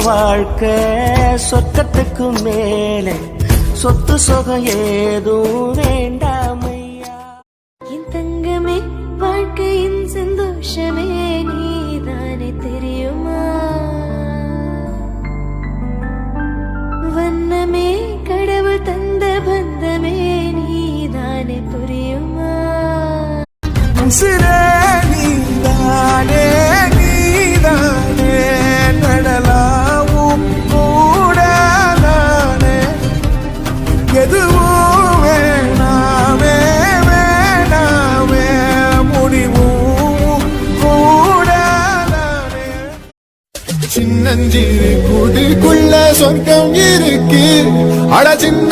வாழ்க்கை சொர்க்கத்துக்கு மேலே சொத்து சொகம் ஏதும் வேண்டாமையா. என் தங்கமே வாழ்க்கையின் சந்தோஷமே நீதானே தெரியுமா, வண்ணமே கடவுள் தந்த பந்தமே நீதானே புரியுமா. சிரே நீதானே நீதானே நடலாவும் கூட நானே எதுவும் வேணாமே வேணாமே முடிவும் கூட நானே. சின்னஞ்சிறு கூடுக்குள்ள சொர்க்கம் இருக்கு அட சின்ன